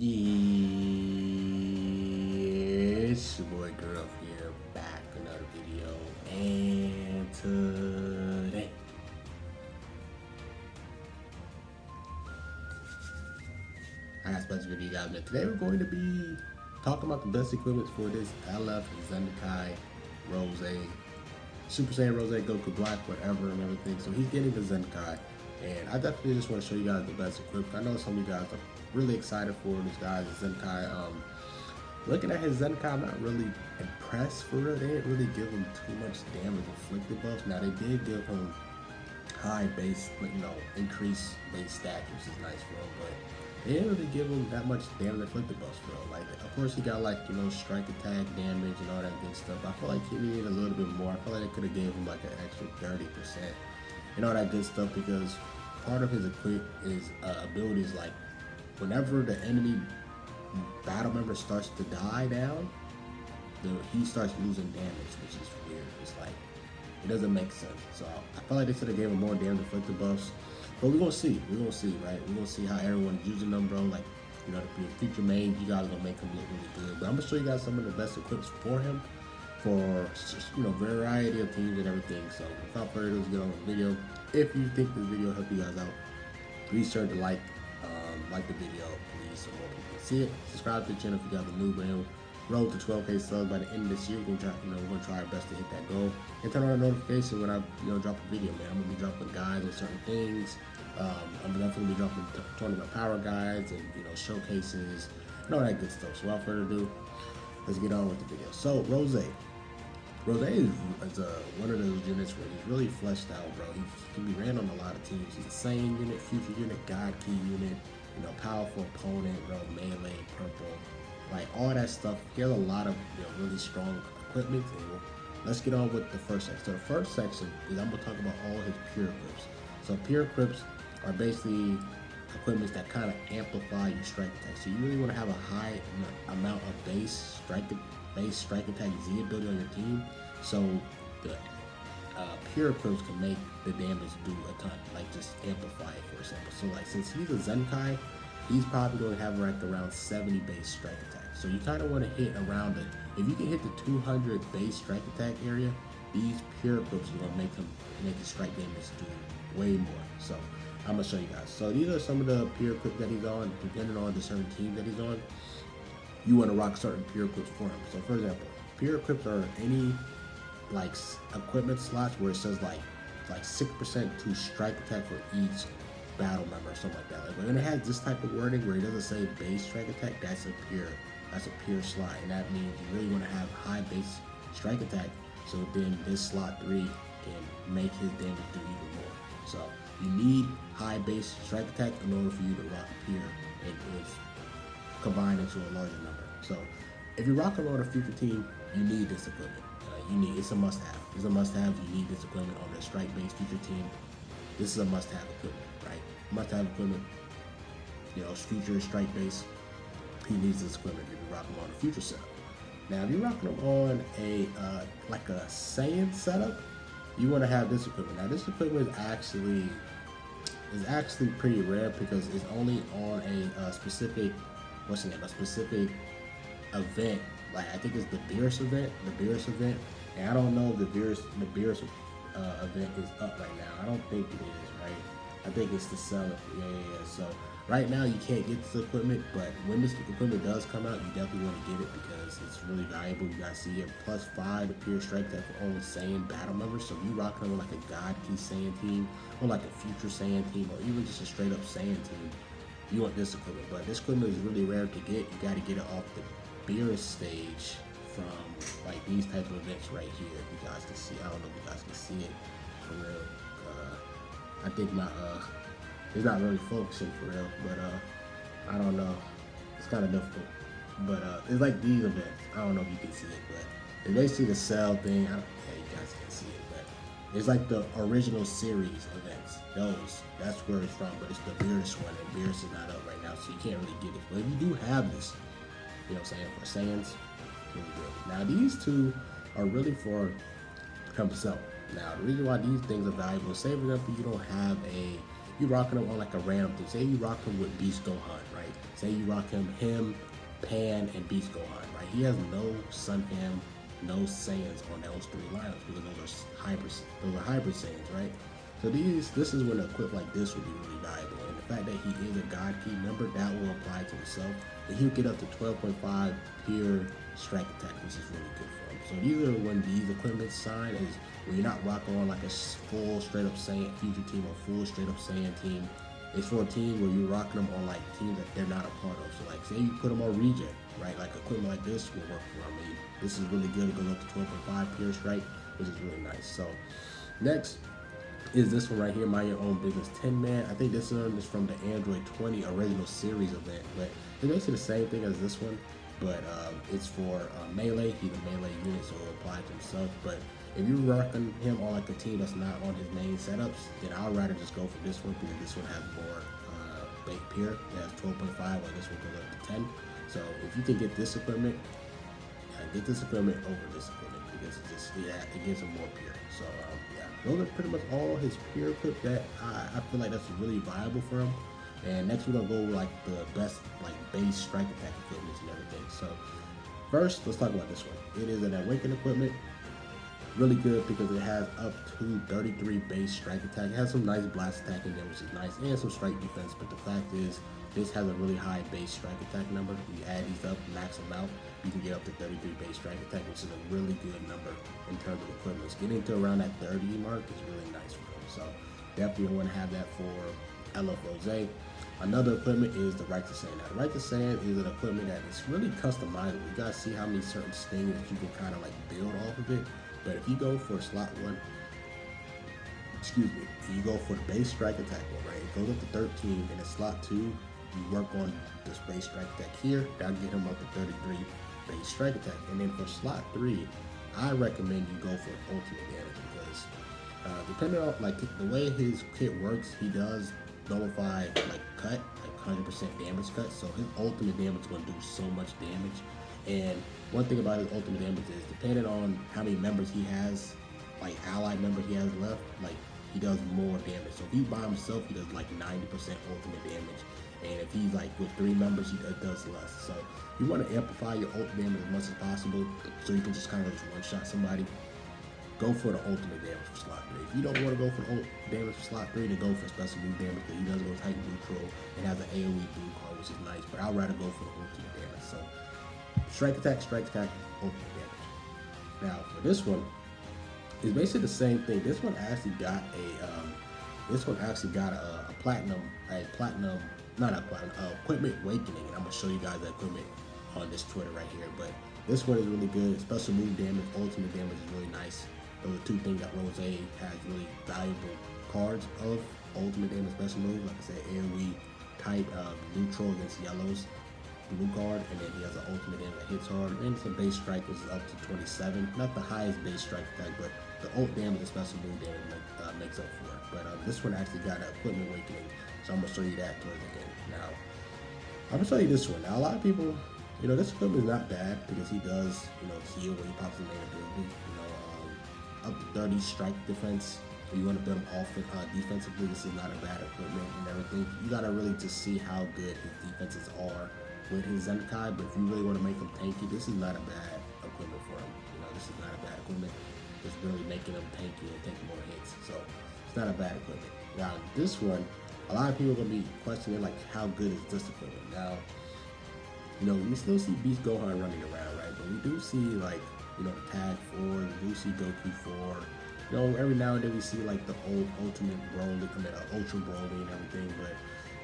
Yes, your boy Girl here, back with another video, and today I got a special video, guys. But today we're going to be talking about the best equipment for this LF Zenkai Rose, Super Saiyan Rose, Goku Black, whatever, and everything. So he's getting the Zenkai, and I definitely just want to show you guys the best equipment. I know some of you guys are really excited for this guy's Zenkai. Looking at his Zenkai, I'm not really impressed for real. They didn't really give him too much damage inflicted buffs. Now they did give him high base, increased base stats, which is nice for him, but they didn't really give him that much damage inflicted buffs for real. Like, of course he got strike attack damage and all that good stuff. But I feel like he needed a little bit more. I feel like they could have gave him like an extra 30% and all that good stuff, because part of his abilities, like whenever the enemy battle member starts to die down, he starts losing damage, which is weird. It's like, it doesn't make sense. So I feel like they should have gave him more damage inflicted buffs. But we're gonna see. We're gonna see, right? We're gonna see how everyone's using them, bro. Like, the future mains, you guys are gonna make him look really good. But I'm gonna show you guys some of the best equips for him, for variety of teams and everything. So without further ado, let's get on with the video. If you think this video helped you guys out, be sure to like the video, please, so more people can see it. Subscribe to the channel if you guys are new, man. Road to 12K subs by the end of this year. We're gonna try our best to hit that goal, and turn on the notification when I drop a video, man. I'm gonna be dropping guides on certain things. I'm definitely gonna be dropping tournament power guides and showcases and all that good stuff. So without further ado, let's get on with the video. So Rose is one of those units where he's really fleshed out, bro. He can be ran on a lot of teams. He's a Saiyan unit, future unit, God Key unit, powerful opponent, bro, melee, purple, like all that stuff. He has a lot of really strong equipment. And let's get on with the first section. So the first section is I'm gonna talk about all his pure equips. So pure equips are basically equipments that kind of amplify your strike attack. So you really want to have a high amount of base strike attack Z ability on your team, so the pure equips can make the damage do a ton, like just amplify it, for example. So like, since he's a Zenkai, he's probably going to have around 70 base strike attack. So you kind of want to hit around it. If you can hit the 200 base strike attack area, these pure equips are going to make his strike damage do way more. So I'm going to show you guys. So these are some of the pure equips that he's on. Depending on the certain team that he's on, you want to rock certain pure equips for him. So for example, pure equips are any like equipment slots where it says like 6% to strike attack for each battle member or something like that. Like when it has this type of wording where it doesn't say base strike attack, that's a pure slot, and that means you really want to have high base strike attack, so then this slot 3 can make his damage do even more. So you need high base strike attack in order for you to rock a pure, and it's combined into a larger number. So if you're rocking on a future team, you need this equipment. It's a must-have. It's a must-have. You need this equipment on the strike-based future team. This is a must-have equipment, right? Must-have equipment. Future strike-based. He needs this equipment if you're rocking on a future setup. Now, if you're rocking them on a like a Saiyan setup, you want to have this equipment. Now, this equipment is actually pretty rare because it's only on a specific, a specific event. Like, I think it's the Beerus event, and I don't know if the Beerus event is up right now. I don't think it is, right? I think it's to sell it. Yeah. So right now you can't get this equipment, but when this equipment does come out, you definitely want to get it because it's really valuable. You guys see it, +5 to pure strike attack for only Saiyan battle members. So if you rocking them on like a God Key Saiyan team, or like a future Saiyan team, or even just a straight up Saiyan team, you want this equipment. But this equipment is really rare to get. You got to get it off the Beerus stage from like these type of events right here. If you guys can see, I don't know if you guys can see it for real. I think my it's not really focusing for real, but I don't know. It's kind of difficult, but it's like these events. I don't know if you can see it, but it's basically the cell thing. Yeah, you guys can't see it, but it's like the original series events. That's where it's from, but it's the Beerus one, and Beerus is not up right now, so you can't really get it. But if you do have this, for Saiyans, really good. Now these two are really for himself. Now the reason why these things are valuable, say for example you don't have you rocking them on like a random thing. Say you rock them with Beast Gohan, right? Like, say you rock him, Pan, and Beast Gohan, right? He has no Sun Fam, no Saiyans on those 3 lineups because those are hybrid Saiyans, right? So this is when a equip like this would be really valuable. And the fact that he is a God Key member, that will apply to himself. And he'll get up to 12.5 pure strike attack, which is really good for him. So these are when these equipments sign, is when you're not rocking on like a full straight up Saiyan future team or full straight up Saiyan team. It's for a team where you're rocking them on like teams that they're not a part of. So like say you put them on regen, right? Like equipment like this will work for them. I mean, this is really good. It goes up to 12.5 pure strike, which is really nice. So next is this one right here, Mind Your Own Business 10-man. I think this one is from the Android 20 original series event, but it's basically the same thing as this one, but it's for melee. He's a melee unit, so it'll apply to himself. But if you're rocking him on like a team that's not on his main setups, then I'd rather just go for this one because this one has more bait pure. It has 12.5, while this one goes up to 10. So if you can get this equipment, get this equipment over this equipment because it gives him more pure. So yeah, those are pretty much all his pure equip that I feel like that's really viable for him. And next we're gonna go with like the best like base strike attack equipment and everything. So first, let's talk about this one. It is an awakened equipment. Really good because it has up to 33 base strike attack. It has some nice blast attack in there, which is nice, and some strike defense. But the fact is, this has a really high base strike attack number. You add these up, max them out, you can get up to 33 base strike attack, which is a really good number in terms of equipment. Getting to around that 30 mark is really nice for them. So definitely want to have that for LFOZ. Another equipment is the Righteous Sand. Now, the Righteous Sand is an equipment that is really customizable. You guys see how many certain things that you can kind of like build off of it. But if you go for slot 1, you go for the base strike attack one, right? It goes up to 13, and in slot 2, you work on this base strike attack here. That'll get him up to 33 base strike attack. And then for slot 3, I recommend you go for ultimate damage because depending on like the way his kit works, he does nullify like cut, like 100% damage cut. So his ultimate damage is going to do so much damage. And one thing about his ultimate damage is depending on how many members he has, like allied members he has left, like he does more damage. So if he's by himself, he does like 90% ultimate damage. And if he's like with 3 members, he does less. So you want to amplify your ultimate damage as much as possible so you can just kind of just one-shot somebody. Go for the ultimate damage for slot 3. If you don't want to go for the damage for slot 3, then go for special move damage because he does go Titan neutral and has an AoE blue card, which is nice. But I'd rather go for the ultimate damage. So strike attack, ultimate damage. Now for this one, it's basically the same thing. This one actually got a platinum, equipment awakening, and I'm gonna show you guys that equipment on this Twitter right here. But this one is really good. Special move damage, ultimate damage is really nice. Those are 2 things that Rose has really valuable cards of. Ultimate damage, special move, like I said, AoE type neutral against yellows. Blue card, and then he has an ultimate damage that hits hard, and some base strike, which is up to 27. Not the highest base strike attack, but the ult damage and special move damage makes up for it. But this one actually got an equipment awakening, so I'm gonna show you that towards the end. Now, I'm gonna show you this one. Now, a lot of people, this equipment is not bad because he does, heal when he pops the main ability. Up to 30 strike defense. If you want to build him off defensively, this is not a bad equipment and everything. You gotta really just see how good his defenses are with his Zenkai, but if you really want to make him tanky, this is not a bad equipment for him. This is not a bad equipment. It's really making him tanky and taking more hits. So it's not a bad equipment. Now this one, a lot of people are gonna be questioning like how good is this equipment. Now, we still see Beast Gohan running around, right? But we do see like, the Tag 4, we do see Goku 4. Every now and then we see like the old Ultimate Broly, Ultra Broly and everything, but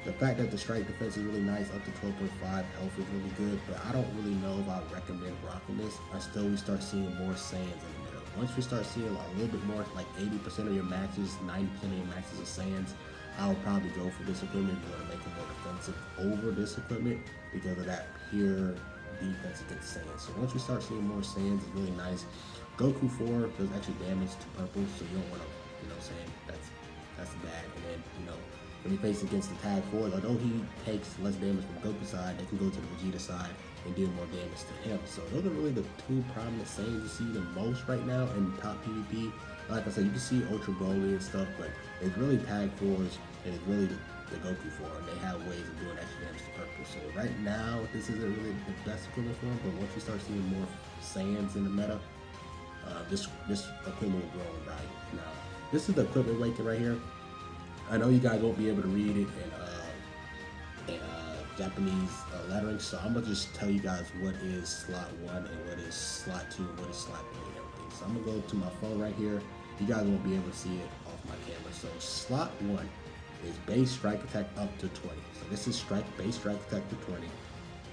the fact that the strike defense is really nice, up to 12.5, health is really good, but I don't really know if I recommend rocking this until we start seeing more Saiyans in the middle. Once we start seeing a little bit more, like 80% of your matches, 90% of your matches are Saiyans, I would probably go for this equipment. You want to make it more defensive over this equipment because of that pure defense against Saiyans. So once we start seeing more Saiyans, it's really nice. Goku 4 does extra damage to purple, so you don't want to, that's bad. And then, when he faces against the Tag 4, although he takes less damage from Goku's side, they can go to the Vegeta side and deal more damage to him. So those are really the 2 prominent Saiyans you see the most right now in top PvP. Like I said, you can see Ultra Broly and stuff, but it's really Tag 4s, and it's really the Goku for, and they have ways of doing extra damage to purple. So right now, this isn't really the best equipment for him, but once you start seeing more Saiyans in the meta, this equipment will grow in value. Now, this is the equipment ranking right here. I know you guys won't be able to read it in Japanese lettering, so I'm gonna just tell you guys what is slot 1 and what is slot 2 and what is slot 3 and everything. So I'm gonna go to my phone right here. You guys won't be able to see it off my camera. So slot 1 is base strike attack up to 20. So this is base strike attack to 20.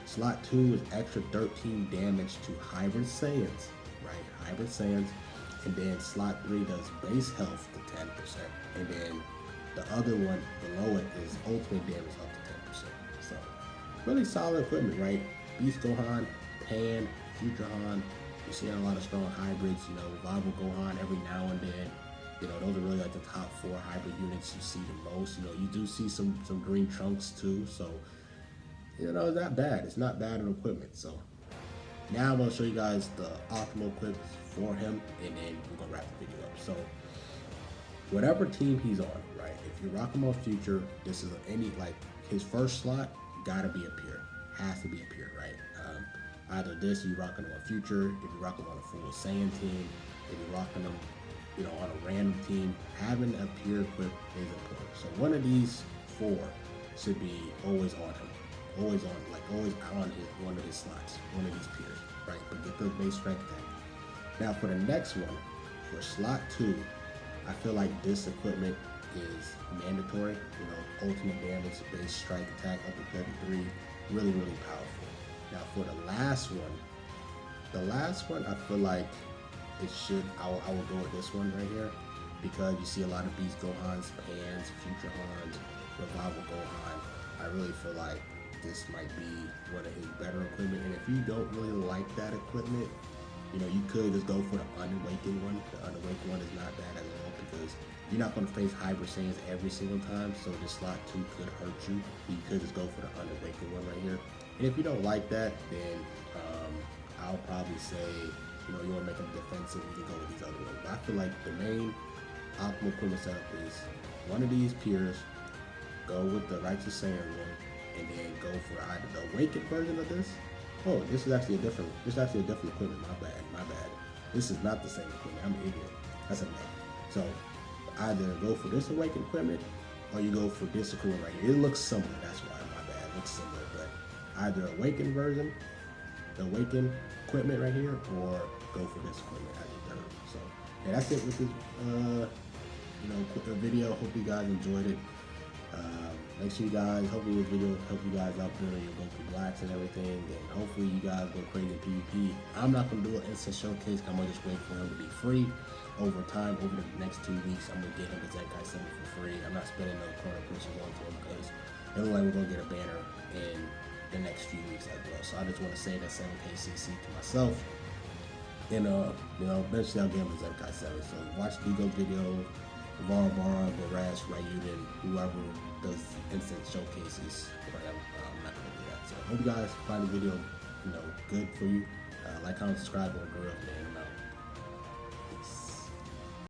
Slot 2 is extra 13 damage to hybrid Saiyans, right? Hybrid Saiyans. And then slot 3 does base health to 10%. And then the other one below it is ultimate damage up to 10%. So really solid equipment, right? Beast Gohan, Pan, Future Han. You're seeing a lot of strong hybrids, you know, Revival Gohan every now and then. You know, those are really like the top 4 hybrid units you see the most. You know, you do see some green trunks too. So, you know, it's not bad. It's not bad in equipment. So now I'm gonna show you guys the optimal equips for him, and then we're gonna wrap the video up. So whatever team he's on, right? If you're rocking him on Future, this is like his first slot gotta be a pure, has to be a pure, right? Either this, or you're rocking him on Future. If you're rocking him on a full Saiyan team, if you're rocking him, you know, on a random team, having a pure equip is important. So one of these 4 should be always on him, always on, like always on one of his slots, one of these pures, right? But get the base strength attack. Now for the next one, for slot 2, I feel like this equipment is mandatory. You know, ultimate damage, base strike attack up to 33, really, really powerful. Now for the last one, I feel like it should, I will go with this one right here, because you see a lot of Beast Gohans, Pans, Future Hans, Revival Gohan. I really feel like this might be one of his better equipment. And if you don't really like that equipment, you know, you could just go for the Unawakened one. The Unawakened one is not bad at all, because you're not going to face Hybrid Saiyans every single time, so this slot 2 could hurt you. You could just go for the Unawakened one right here. And if you don't like that, then I'll probably say, you know, you want to make them defensive, you can go with these other ones. But I feel like the main optimal equipment setup is one of these pures, go with the Righteous Saiyan one, and then go for either the Awakened version of this. Oh, this is actually a different equipment. My bad. This is not the same equipment. I'm an idiot. That's a name. So either go for this Awakened equipment, or you go for this equipment right here. It looks similar. That's why, my bad. It looks similar, but either Awakened version, the Awakened equipment right here, or go for this equipment as a third. So yeah, that's it with this you know, video. Hope you guys enjoyed it. Make sure you guys, hopefully this video help you guys out there, your Goku Blacks and everything, and hopefully you guys go crazy in PvP. I'm not going to do an instant showcase. I'm going to just wait for him to be free over time. Over the next 2 weeks, I'm going to get him the Zenkai 7 for free. I'm not spending no corner pushes onto him, because it looks like we're going to get a banner in the next few weeks as well. So I just want to say that 7K CC to myself. And you know, eventually I'll get him the Zenkai 7. So watch Digo's video, Varbara, Barash, Ryuden, whoever does instant showcases, whatever. I'm not gonna do that. So I hope you guys find the video, you know, good for you. Like, comment, subscribe, or girl, man. I'm out.